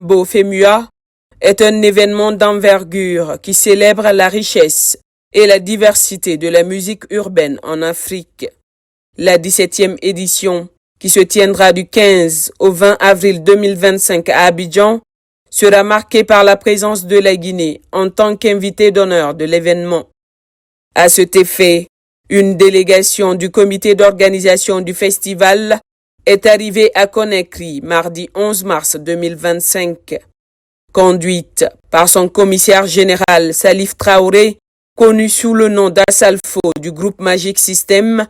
Mambo FEMUA est un événement d'envergure qui célèbre la richesse et la diversité de la musique urbaine en Afrique. La 17e édition, qui se tiendra du 15 au 20 avril 2025 à Abidjan, sera marquée par la présence de la Guinée en tant qu'invité d'honneur de l'événement. À cet effet, une délégation du comité d'organisation du festival est arrivée à Conakry mardi 11 mars 2025. Conduite par son commissaire général Salif Traoré, connu sous le nom d'Assalfo du groupe Magic System,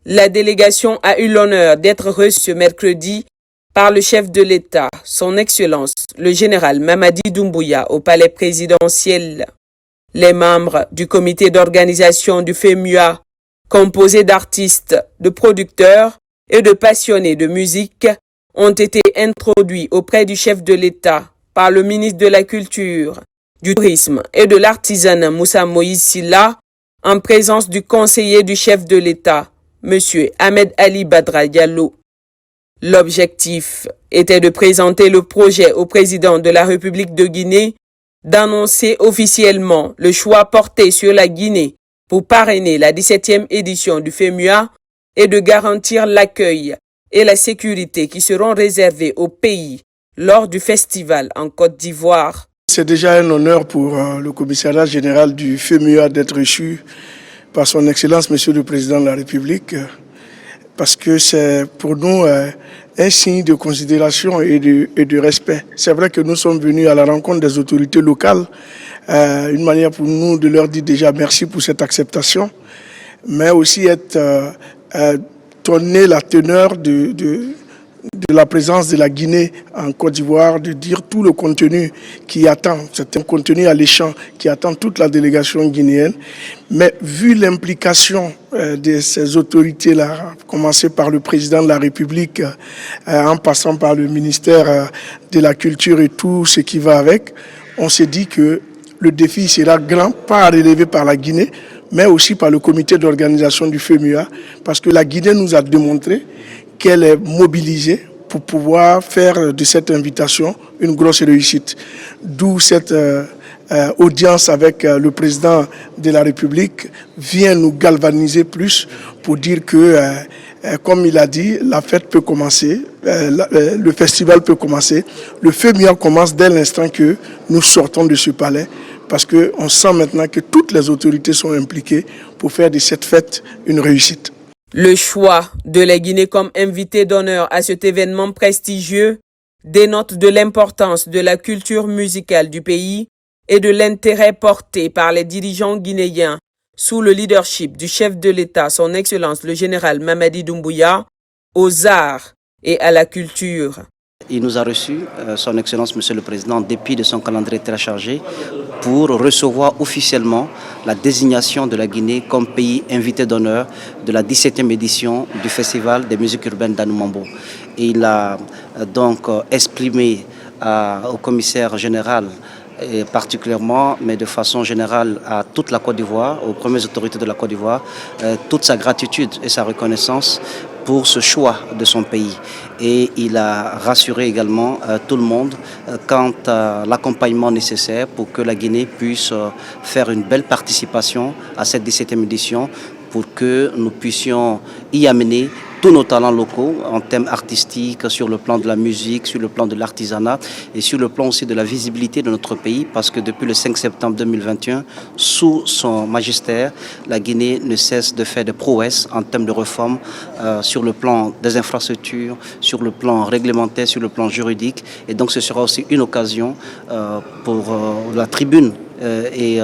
la délégation a eu l'honneur d'être reçue ce mercredi par le chef de l'État, son Excellence, le général Mamadi Doumbouya, au palais présidentiel. Les membres du comité d'organisation du FEMUA, composé d'artistes, de producteurs et de passionnés de musique, ont été introduits auprès du chef de l'État par le ministre de la Culture, du Tourisme et de l'Artisanat Moussa Moïse Silla, en présence du conseiller du chef de l'État, M. Ahmed Ali Badra Diallo. L'objectif était de présenter le projet au président de la République de Guinée, d'annoncer officiellement le choix porté sur la Guinée pour parrainer la 17e édition du FEMUA et de garantir l'accueil et la sécurité qui seront réservés au pays lors du festival en Côte d'Ivoire. C'est déjà un honneur pour le commissariat général du FEMUA d'être reçu par son Excellence, Monsieur le Président de la République, parce que c'est pour nous un signe de considération et de respect. C'est vrai que nous sommes venus à la rencontre des autorités locales, une manière pour nous de leur dire déjà merci pour cette acceptation, mais aussi donner la teneur de la présence de la Guinée en Côte d'Ivoire, de dire tout le contenu qui attend, c'est un contenu alléchant qui attend toute la délégation guinéenne. Mais vu l'implication de ces autorités-là, à commencer par le président de la République, en passant par le ministère de la Culture et tout ce qui va avec, on s'est dit que le défi sera grand, pas à relever par la Guinée, mais aussi par le comité d'organisation du FEMUA, parce que la Guinée nous a démontré qu'elle est mobilisée pour pouvoir faire de cette invitation une grosse réussite. D'où cette audience avec le président de la République vient nous galvaniser plus pour dire que, comme il a dit, la fête peut commencer, le festival peut commencer. Le FEMUA commence dès l'instant que nous sortons de ce palais, parce qu'on sent maintenant que toutes les autorités sont impliquées pour faire de cette fête une réussite. Le choix de la Guinée comme invité d'honneur à cet événement prestigieux dénote de l'importance de la culture musicale du pays et de l'intérêt porté par les dirigeants guinéens sous le leadership du chef de l'État, son Excellence le général Mamadi Doumbouya, aux arts et à la culture. Il nous a reçus, son Excellence Monsieur le Président, en dépit de son calendrier très chargé, pour recevoir officiellement la désignation de la Guinée comme pays invité d'honneur de la 17e édition du Festival des musiques urbaines d'Anoumambo. Il a donc exprimé au commissaire général, et particulièrement, mais de façon générale à toute la Côte d'Ivoire, aux premières autorités de la Côte d'Ivoire, toute sa gratitude et sa reconnaissance pour ce choix de son pays. Et il a rassuré également tout le monde quant à l'accompagnement nécessaire pour que la Guinée puisse faire une belle participation à cette 17e édition, pour que nous puissions y amener tous nos talents locaux en thème artistique, sur le plan de la musique, sur le plan de l'artisanat et sur le plan aussi de la visibilité de notre pays, parce que depuis le 5 septembre 2021, sous son magistère, la Guinée ne cesse de faire des prouesses en termes de réformes sur le plan des infrastructures, sur le plan réglementaire, sur le plan juridique. Et donc ce sera aussi une occasion pour la tribune et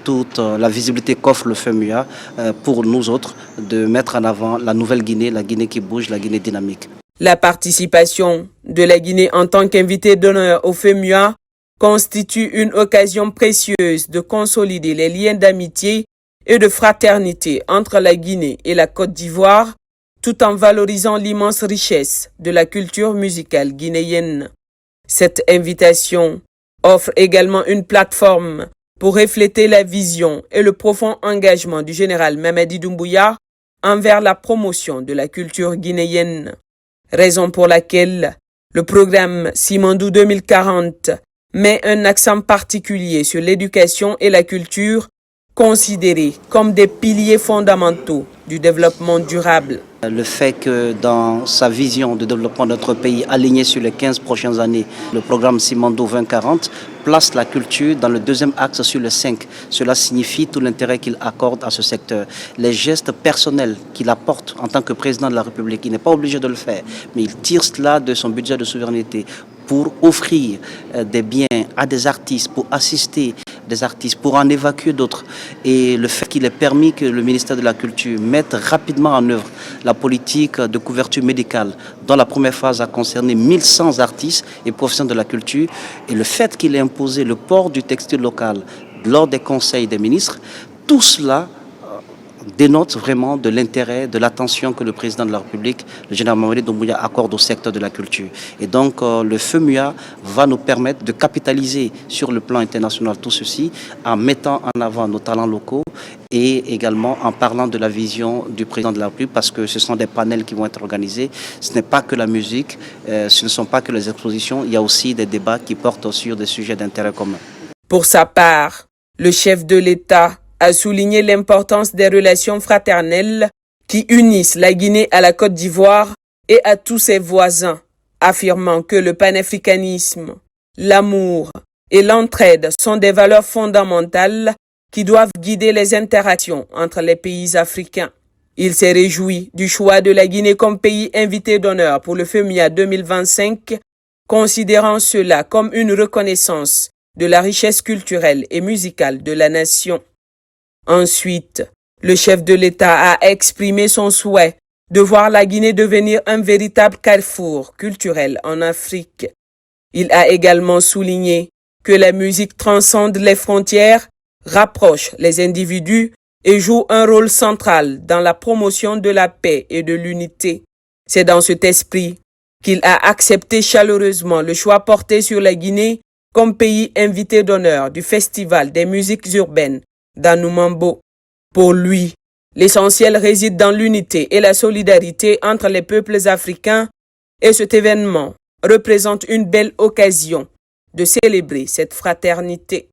toute la visibilité qu'offre le FEMUA pour nous autres de mettre en avant la nouvelle Guinée, la Guinée qui bouge, la Guinée dynamique. La participation de la Guinée en tant qu'invité d'honneur au FEMUA constitue une occasion précieuse de consolider les liens d'amitié et de fraternité entre la Guinée et la Côte d'Ivoire, tout en valorisant l'immense richesse de la culture musicale guinéenne. Cette invitation offre également une plateforme pour refléter la vision et le profond engagement du général Mamadi Doumbouya envers la promotion de la culture guinéenne. Raison pour laquelle Le programme Simandou 2040 met un accent particulier sur l'éducation et la culture, considérés comme des piliers fondamentaux du développement durable. Le fait que dans sa vision de développement de notre pays, alignée sur les 15 prochaines années, le programme Simandou 2040 place la culture dans le deuxième axe sur le 5. Cela signifie tout l'intérêt qu'il accorde à ce secteur. Les gestes personnels qu'il apporte en tant que président de la République, il n'est pas obligé de le faire, mais il tire cela de son budget de souveraineté pour offrir des biens à des artistes, pour assister des artistes, pour en évacuer d'autres. Et le fait qu'il ait permis que le ministère de la Culture mette rapidement en œuvre la politique de couverture médicale, dont la première phase a concerné 1100 artistes et professionnels de la culture, et le fait qu'il ait imposé le port du textile local lors des conseils des ministres, tout cela dénote vraiment de l'intérêt, de l'attention que le président de la République, le général Mamadi Doumbouya, accorde au secteur de la culture. Et donc le FEMUA va nous permettre de capitaliser sur le plan international tout ceci en mettant en avant nos talents locaux et également en parlant de la vision du président de la République, parce que ce sont des panels qui vont être organisés. Ce n'est pas que la musique, ce ne sont pas que les expositions, il y a aussi des débats qui portent sur des sujets d'intérêt commun. Pour sa part, le chef de l'État a souligné l'importance des relations fraternelles qui unissent la Guinée à la Côte d'Ivoire et à tous ses voisins, affirmant que le panafricanisme, l'amour et l'entraide sont des valeurs fondamentales qui doivent guider les interactions entre les pays africains. Il s'est réjoui du choix de la Guinée comme pays invité d'honneur pour le FEMIA 2025, considérant cela comme une reconnaissance de la richesse culturelle et musicale de la nation. Ensuite, le chef de l'État a exprimé son souhait de voir la Guinée devenir un véritable carrefour culturel en Afrique. Il a également souligné que la musique transcende les frontières, rapproche les individus et joue un rôle central dans la promotion de la paix et de l'unité. C'est dans cet esprit qu'il a accepté chaleureusement le choix porté sur la Guinée comme pays invité d'honneur du Festival des musiques urbaines d'Anoumambo. Pour lui, l'essentiel réside dans l'unité et la solidarité entre les peuples africains et cet événement représente une belle occasion de célébrer cette fraternité.